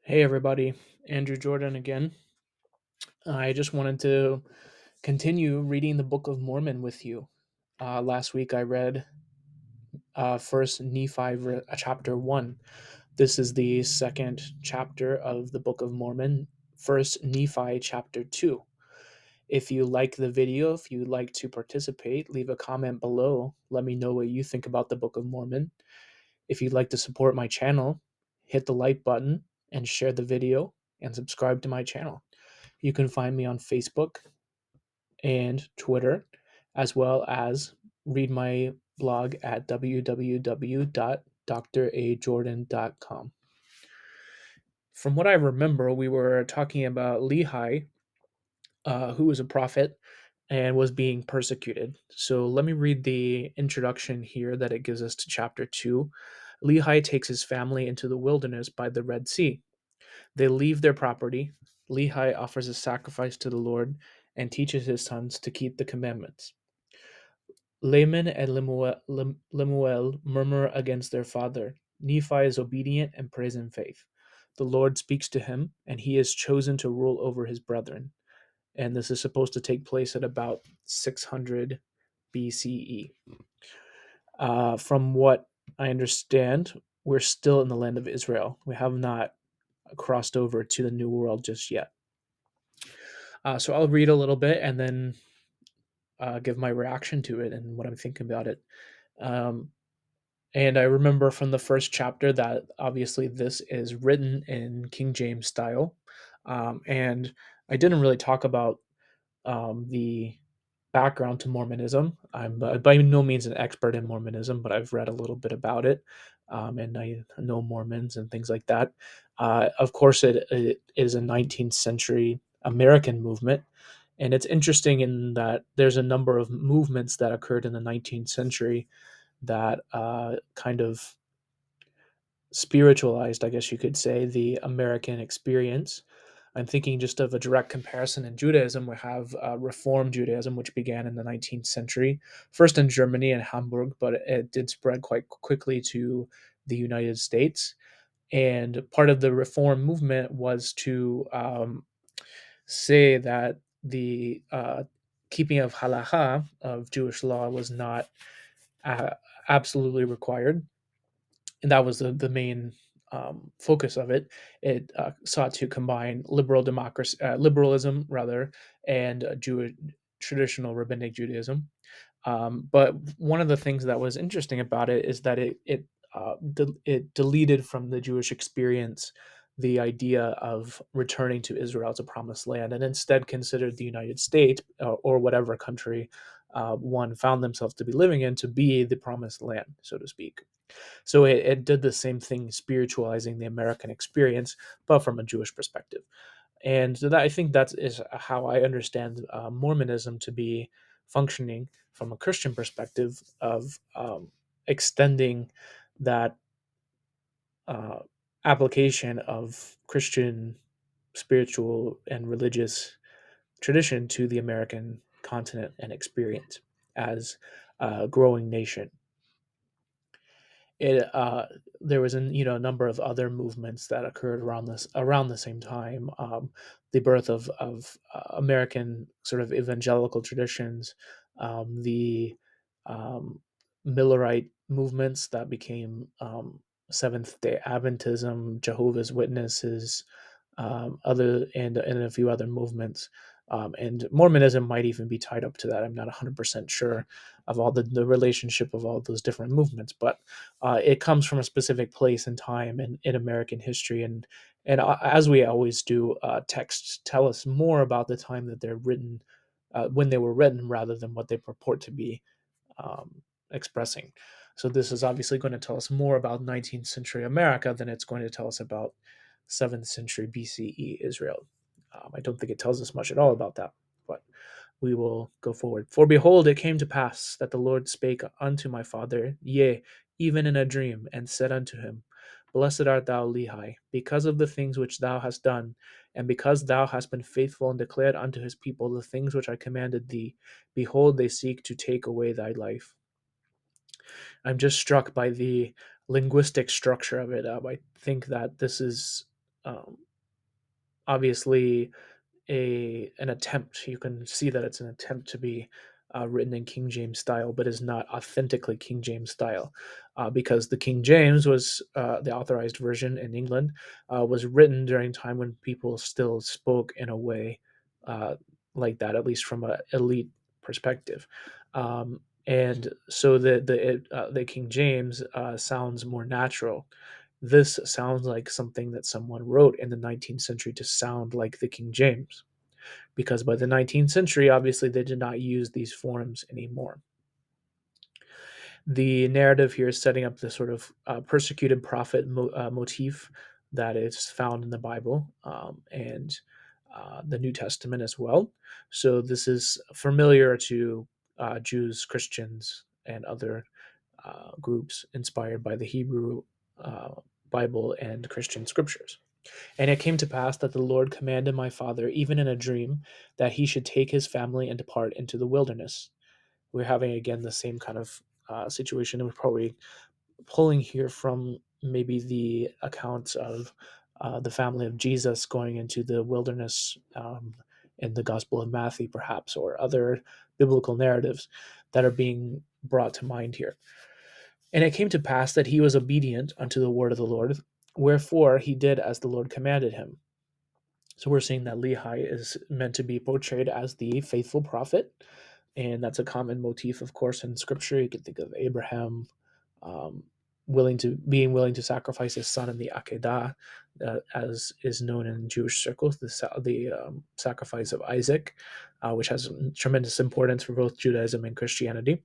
Hey everybody, Andrew Jordan again. I just wanted to continue reading the Book of Mormon with you. Last week I read First Nephi chapter 1. This is the second chapter of the Book of Mormon, First Nephi chapter 2. If you like the video, if you'd like to participate, leave a comment below. Let me know what you think about the Book of Mormon. If you'd like to support my channel, hit the like button and share the video and subscribe to my channel. You can find me on Facebook and Twitter, as well as read my blog at www.drajordan.com. From what I remember, we were talking about Lehi, who was a prophet and was being persecuted. So let me read the introduction here that it gives us to chapter 2. Lehi takes his family into the wilderness by the Red Sea. They leave their property. Lehi offers a sacrifice to the Lord and teaches his sons to keep the commandments. Laman and Lemuel murmur against their father. Nephi is obedient and prays in faith. The Lord speaks to him, and he is chosen to rule over his brethren. And this is supposed to take place at about 600 BCE. From what I understand, we're still in the land of Israel. We have not crossed over to the New World just yet. So I'll read a little bit and then give my reaction to it and what I'm thinking about it. Um, and I remember from the first chapter that obviously this is written in King James style. And I didn't really talk about the background to Mormonism. I'm by no means an expert in Mormonism, but I've read a little bit about it, and I know Mormons and things like that. Of course, it is a 19th century American movement, and it's interesting in that there's a number of movements that occurred in the 19th century that kind of spiritualized, I guess you could say, the American experience. I'm thinking just of a direct comparison in Judaism. We have Reform Judaism, which began in the 19th century, first in Germany and Hamburg, but it did spread quite quickly to the United States. And part of the Reform movement was to say that the keeping of halacha, of Jewish law, was not uh, absolutely required, and that was the main focus of it. It sought to combine liberalism rather, and Jewish traditional rabbinic Judaism. But one of the things that was interesting about it is that it deleted from the Jewish experience the idea of returning to Israel as a promised land, and instead considered the United States or whatever country one found themselves to be living in to be the promised land, so to speak. So it did the same thing, spiritualizing the American experience, but from a Jewish perspective. And so that, I think that is how I understand Mormonism to be functioning from a Christian perspective of extending that uh, application of Christian spiritual and religious tradition to the American continent and experience as a growing nation. It There was a number of other movements that occurred around the same time. The birth of American sort of evangelical traditions, the um, Millerite movements that became Seventh Day Adventism, Jehovah's Witnesses, other and a few other movements. And Mormonism might even be tied up to that. I'm not 100% sure of all the relationship of all those different movements, but it comes from a specific place and time in American history, and as we always do, texts tell us more about the time that they're written, when they were written, rather than what they purport to be expressing. So this is obviously going to tell us more about 19th century America than it's going to tell us about 7th century BCE Israel. I don't think it tells us much at all about that, but we will go forward. For behold, it came to pass that the Lord spake unto my father, yea, even in a dream, and said unto him, Blessed art thou, Lehi, because of the things which thou hast done, and because thou hast been faithful and declared unto his people the things which I commanded thee. Behold, they seek to take away thy life. I'm just struck by the linguistic structure of it. I think that this is um, obviously an attempt. You can see that it's an attempt to be written in King James style, but is not authentically King James style, because the King James was the authorized version in England, was written during a time when people still spoke in a way uh, like that, at least from an elite perspective. And so the King James sounds more natural. This sounds like something that someone wrote in the 19th century to sound like the King James, because by the 19th century, obviously, they did not use these forms anymore. The narrative here is setting up the sort of persecuted prophet motif that is found in the Bible, and the New Testament as well. So this is familiar to Jews, Christians, and other groups inspired by the Hebrew uh, Bible and Christian scriptures. And it came to pass that the Lord commanded my father, even in a dream, that he should take his family and depart into the wilderness. We're having again the same kind of situation, and we're probably pulling here from maybe the accounts of the family of Jesus going into the wilderness in the Gospel of Matthew, perhaps, or other biblical narratives that are being brought to mind here. And it came to pass that he was obedient unto the word of the Lord, wherefore he did as the Lord commanded him. So we're seeing that Lehi is meant to be portrayed as the faithful prophet, and that's a common motif, of course, in Scripture. You can think of Abraham um, willing to sacrifice his son in the Akedah, as is known in Jewish circles, the sacrifice of Isaac, which has tremendous importance for both Judaism and Christianity.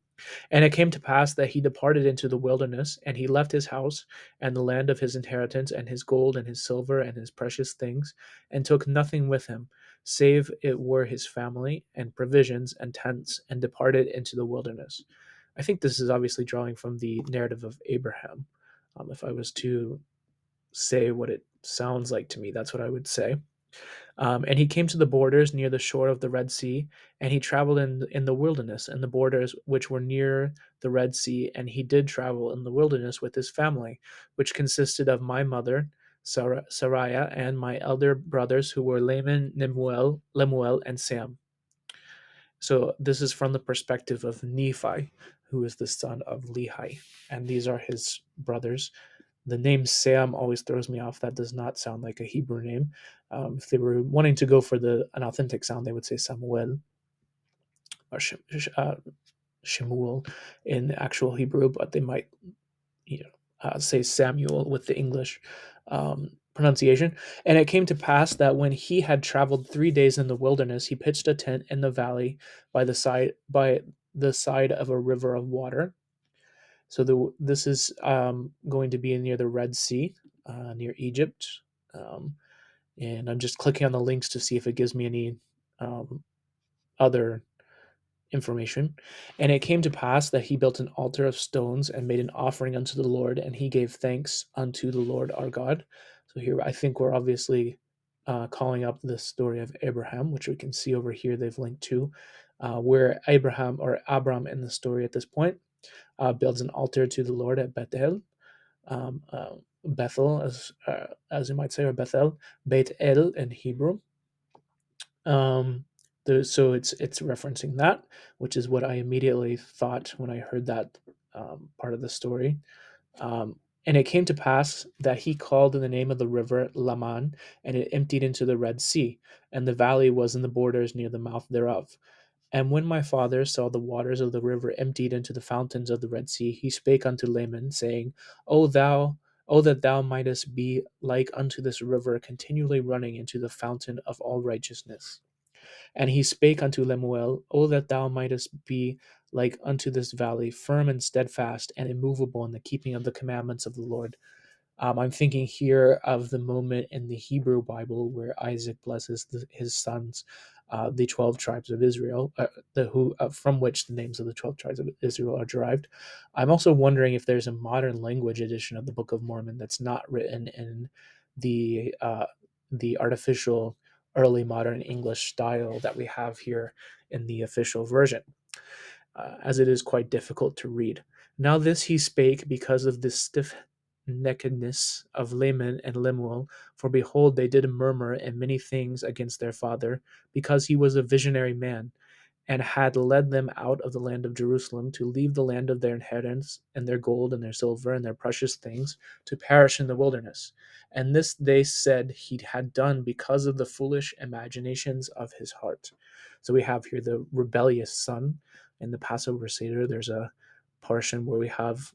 And it came to pass that he departed into the wilderness, and he left his house and the land of his inheritance, and his gold and his silver and his precious things, and took nothing with him, save it were his family and provisions and tents, and departed into the wilderness. I think this is obviously drawing from the narrative of Abraham. If I was to say what it sounds like to me, that's what I would say. And he came to the borders near the shore of the Red Sea, and he traveled in the wilderness and the borders which were near the Red Sea. And he did travel in the wilderness with his family, which consisted of my mother, Sariah, and my elder brothers, who were Laman, Lemuel, and Sam. So this is from the perspective of Nephi, who is the son of Lehi, and these are his brothers. The name Sam always throws me off. That does not sound like a Hebrew name. If they were wanting to go for an authentic sound, they would say Samuel or Shemuel in actual Hebrew, but they might, say Samuel with the English pronunciation. And it came to pass that when he had traveled 3 days in the wilderness, he pitched a tent in the valley by the side of a river of water. So this is going to be near the Red Sea, near Egypt. Um, and I'm just clicking on the links to see if it gives me any other information. And it came to pass that he built an altar of stones and made an offering unto the Lord, and he gave thanks unto the Lord our God. So here I think we're obviously calling up the story of Abraham, which we can see over here. They've linked to where Abraham or Abram in the story at this point builds an altar to the Lord at Bethel, Bethel, as you might say, or Bethel, Beit El in Hebrew. Um, so it's referencing that, which is what I immediately thought when I heard that part of the story. And it came to pass that he called in the name of the river Laman, and it emptied into the Red Sea, and the valley was in the borders near the mouth thereof. And when my father saw the waters of the river emptied into the fountains of the Red Sea, he spake unto Laman, saying, O that thou mightest be like unto this river, continually running into the fountain of all righteousness. And he spake unto Lemuel, O that thou mightest be like unto this valley, firm and steadfast, and immovable in the keeping of the commandments of the Lord. I'm thinking here of the moment in the Hebrew Bible where Isaac blesses his sons, the 12 tribes of Israel, from which the names of the 12 tribes of Israel are derived. I'm also wondering if there's a modern language edition of the Book of Mormon that's not written in the artificial early modern English style that we have here in the official version, as it is quite difficult to read. Now this he spake because of this stiff nakedness of Laman and Lemuel, for behold, they did murmur in many things against their father, because he was a visionary man, and had led them out of the land of Jerusalem to leave the land of their inheritance, and their gold and their silver and their precious things to perish in the wilderness. And this they said he had done because of the foolish imaginations of his heart. So we have here the rebellious son. In the Passover Seder, there's a portion where we have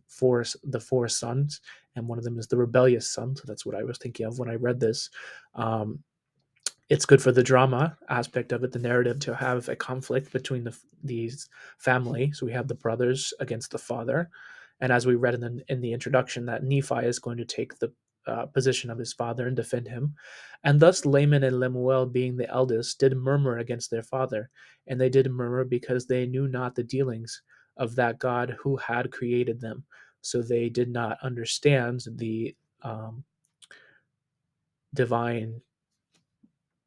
the four sons, and one of them is the rebellious son. So that's what I was thinking of when I read this. Um, it's good for the drama aspect of it, the narrative, to have a conflict between these family. So we have the brothers against the father, and as we read in the introduction, that Nephi is going to take the position of his father and defend him, and thus Laman and Lemuel, being the eldest, did murmur against their father, and they did murmur because they knew not the dealings of that God who had created them. So they did not understand the divine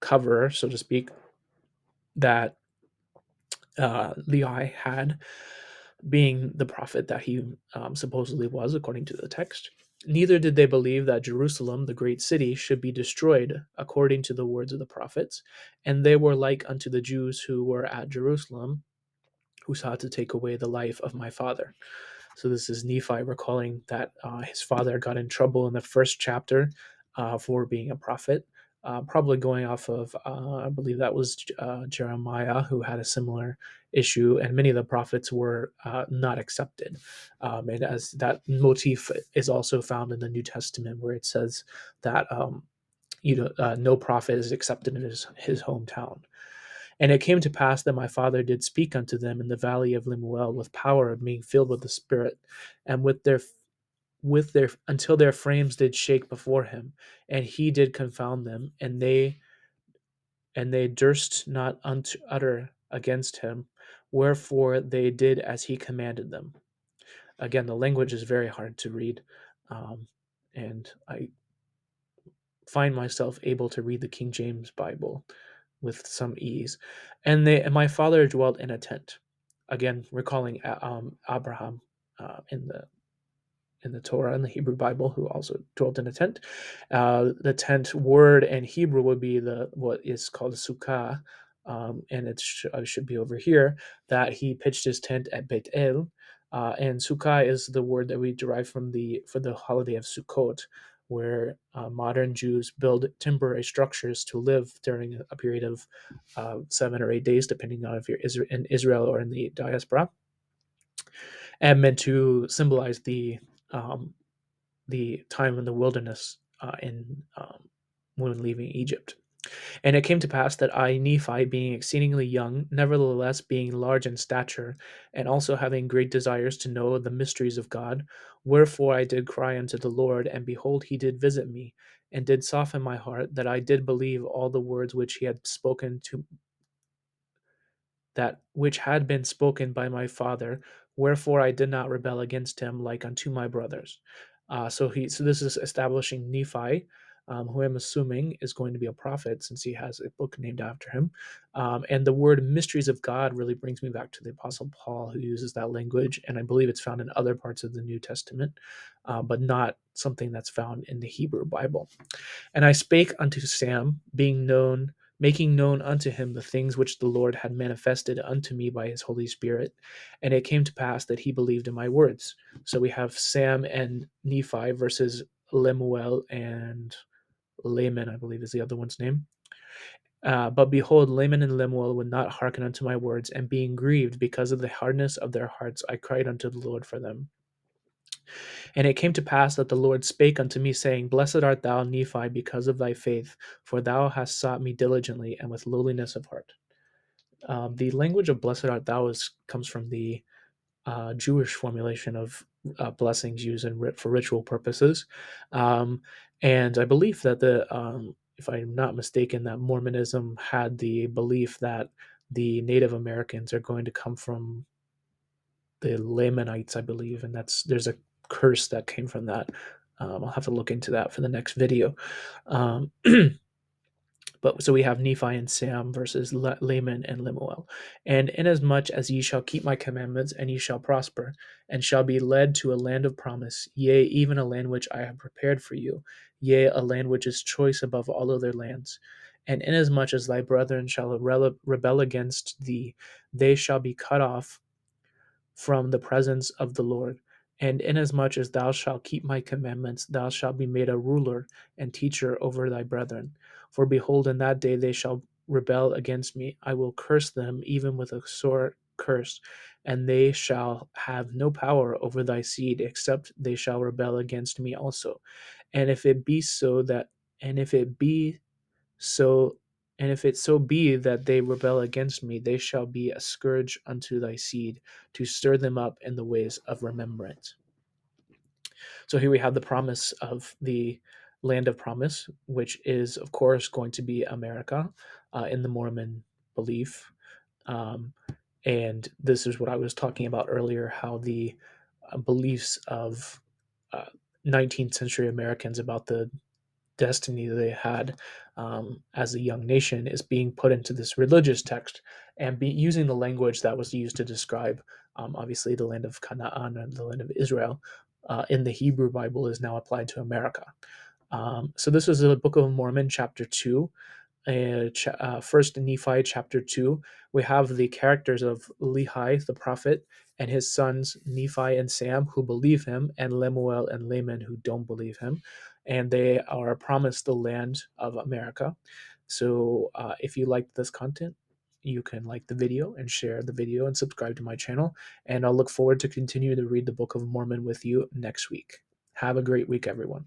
cover, so to speak, that Lehi had, being the prophet that he supposedly was, according to the text. Neither did they believe that Jerusalem, the great city, should be destroyed, according to the words of the prophets. And they were like unto the Jews who were at Jerusalem, who sought to take away the life of my father. So this is Nephi recalling that his father got in trouble in the first chapter for being a prophet, probably going off of, I believe that was Jeremiah, who had a similar issue, and many of the prophets were not accepted. And as that motif is also found in the New Testament, where it says that no prophet is accepted in his hometown. And it came to pass that my father did speak unto them in the valley of Lemuel with power of being filled with the Spirit, and with their until their frames did shake before him, and he did confound them, and they durst not utter against him, wherefore they did as he commanded them. Again, the language is very hard to read, and I find myself able to read the King James Bible with some ease. And my father dwelt in a tent. Again, recalling Abraham in the Torah in the Hebrew Bible, who also dwelt in a tent. The tent word in Hebrew would be what is called sukkah, and should be over here. That he pitched his tent at Beit El, and sukkah is the word that we derive for the holiday of Sukkot, where modern Jews build temporary structures to live during a period of 7 or 8 days, depending on if you're in Israel or in the diaspora, and meant to symbolize um, the time in the wilderness in when leaving Egypt. And it came to pass that I, Nephi, being exceedingly young, nevertheless being large in stature, and also having great desires to know the mysteries of God, wherefore I did cry unto the Lord, and behold, he did visit me, and did soften my heart, that I did believe all the words which he had spoken to that which had been spoken by my father, wherefore I did not rebel against him like unto my brothers. So this is establishing Nephi, who I'm assuming is going to be a prophet since he has a book named after him. And the word mysteries of God really brings me back to the Apostle Paul, who uses that language, and I believe it's found in other parts of the New Testament, but not something that's found in the Hebrew Bible. And I spake unto Sam, making known unto him the things which the Lord had manifested unto me by his Holy Spirit. And it came to pass that he believed in my words. So we have Sam and Nephi versus Lemuel and Laman, I believe is the other one's name. But behold, Laman and Lemuel would not hearken unto my words, and being grieved because of the hardness of their hearts, I cried unto the Lord for them. And it came to pass that the Lord spake unto me, saying, Blessed art thou, Nephi, because of thy faith, for thou hast sought me diligently and with lowliness of heart. The language of blessed art thou comes from the Jewish formulation of blessings used for ritual purposes. And I believe that if I'm not mistaken, that Mormonism had the belief that the Native Americans are going to come from the Lamanites, I believe, and there's a curse that came from that. I'll have to look into that for the next video. Um, But so we have Nephi and Sam versus Laman and Lemuel. And inasmuch as ye shall keep my commandments, and ye shall prosper, and shall be led to a land of promise, yea, even a land which I have prepared for you, yea, a land which is choice above all other lands. And inasmuch as thy brethren shall rebel against thee, they shall be cut off from the presence of the Lord. And inasmuch as thou shalt keep my commandments, thou shalt be made a ruler and teacher over thy brethren. For behold, in that day they shall rebel against me. I will curse them even with a sore curse, and they shall have no power over thy seed, except they shall rebel against me also. And if it be so that, and if it be so and if it so be that they rebel against me, they shall be a scourge unto thy seed, to stir them up in the ways of remembrance. So here we have the promise of the land of promise, which is, of course, going to be America in the Mormon belief. Um, and this is what I was talking about earlier, how the beliefs of uh, 19th century Americans about the destiny that they had as a young nation is being put into this religious text and using the language that was used to describe, obviously, the land of Canaan and the land of Israel in the Hebrew Bible is now applied to America. So this is the Book of Mormon, chapter 2. First Nephi chapter 2, we have the characters of Lehi, the prophet, and his sons Nephi and Sam, who believe him, and Lemuel and Laman, who don't believe him. And they are promised the land of America. So if you liked this content, you can like the video and share the video and subscribe to my channel. And I'll look forward to continue to read the Book of Mormon with you next week. Have a great week, everyone.